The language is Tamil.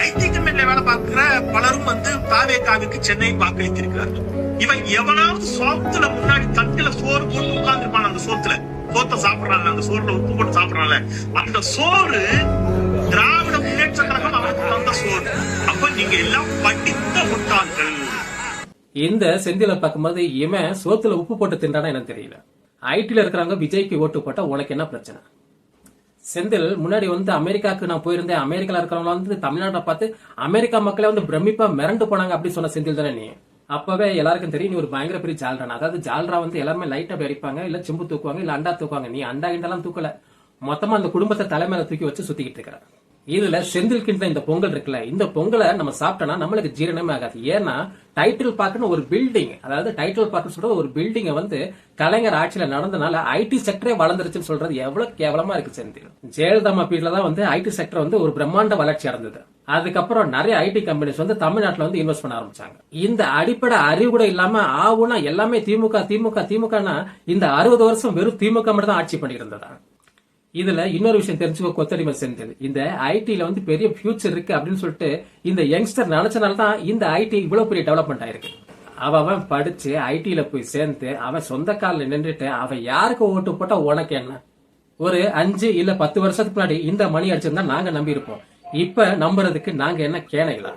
ஐடி கம்பெனில வேலை பார்க்கிற பலரும் தாவேகாவுக்கு சென்னை வாக்களித்திருக்கிறார்கள். இவன் எவனாவது சோத்துல முன்னாடி தட்டுல சோறு போட்டு உட்கார்ந்துருப்பான். அந்த சோத்தை சாப்பிடறாங்க, அந்த சோறுல உப்பு போட்டு சாப்பிடறாங்க. அந்த சோறு திராவிட முன்னேற்ற கழகம் அவருக்கு தந்த சோறு. அப்ப நீங்க எல்லாம் படித்த முட்டாள்கள். இந்த செந்தில பார்க்கும்போது இவன் சோத்துல உப்பு போட்டு தின்றானா எனக்கு தெரியல. ஐடில இருக்கிறவங்க விஜய்க்கு ஓட்டு போட்டா உனக்கு என்ன பிரச்சனை? செந்தில் முன்னாடி அமெரிக்காவுக்கு நான் போயிருந்தேன், அமெரிக்கால இருக்கிறவங்க தமிழ்நாட்டை பார்த்து அமெரிக்கா மக்களே பிரமிப்பா மிரண்டு போனாங்க அப்படி சொன்ன செந்தில் தானே நீ? அப்பவே எல்லாருக்கும் தெரியும் நீ ஒரு பயங்கர பெரிய ஜால்ரா. அதாவது ஜால்ரா எல்லாருமே லைட்டா அடிப்பாங்க, இல்ல செம்பு தூக்குவாங்க, இல்ல அண்டா தூக்குவாங்க. நீ அண்டா கிண்டெல்லாம் தூக்கல, மொத்தமா அந்த குடும்பத்தை தலைமையில தூக்கி வச்சு சுத்திக்கிட்டு இருக்கிற. இதுல செந்தில் கிண்ட இந்த பொங்கல் இருக்குல்ல, இந்த பொங்கலை நம்ம சாப்பிட்டோம்னா நம்மளுக்கு ஜீரணமே ஆகாது. ஏன்னா டைட்டில் பார்க்னு ஒரு பில்டிங், அதாவது டைட்டில் பார்க் சொல்ற ஒரு பில்டிங் கலைஞர் ஆட்சியில நடந்தனால ஐடி செக்டரே வளர்ந்துருச்சுன்னு சொல்றது எவ்வளவு கேவலமா இருக்கு செந்தில். ஜெயலலிதா பீரியட்ல தான் ஐடி செக்டர் ஒரு பிரம்மாண்ட வளர்ச்சி அடைந்தது. அதுக்கப்புறம் நிறைய ஐடி கம்பெனிஸ் தமிழ்நாட்டுல இன்வெஸ்ட் பண்ண ஆரம்பிச்சாங்க. இந்த அடிப்படை அறிவு கூட இல்லாம ஆவுனா எல்லாமே திமுக திமுக திமுகனா இந்த 60 வருஷம் வெறும் திமுக மட்டும் தான் ஆட்சி பண்ணிட்டு இருந்ததா? இதுல இன்னொரு விஷயம் தெரிஞ்சுக்கோ கொத்தடிமை செந்தில். இந்த ஐடில பெரிய ஃபியூச்சர் இருக்கு அப்படின்னு சொல்லிட்டு இந்த யங்ஸ்டர் நினைச்சனால தான் இந்த ஐடி இவ்வளவு பெரிய டெவலப்மெண்ட் ஆயிருக்கு. அவன் படிச்சு ஐடில போய் சேர்ந்து அவன் சொந்த காலில் நின்றுட்டு அவன் யாருக்கு ஓட்டு போட்டா உனக்கு என்ன? ஒரு 5 இல்ல 10 வருஷத்துக்கு முன்னாடி இந்த மணி அடிச்சிருந்தா நாங்க நம்பி இருப்போம். இப்ப நம்புறதுக்கு நாங்க என்ன கேனைகளா?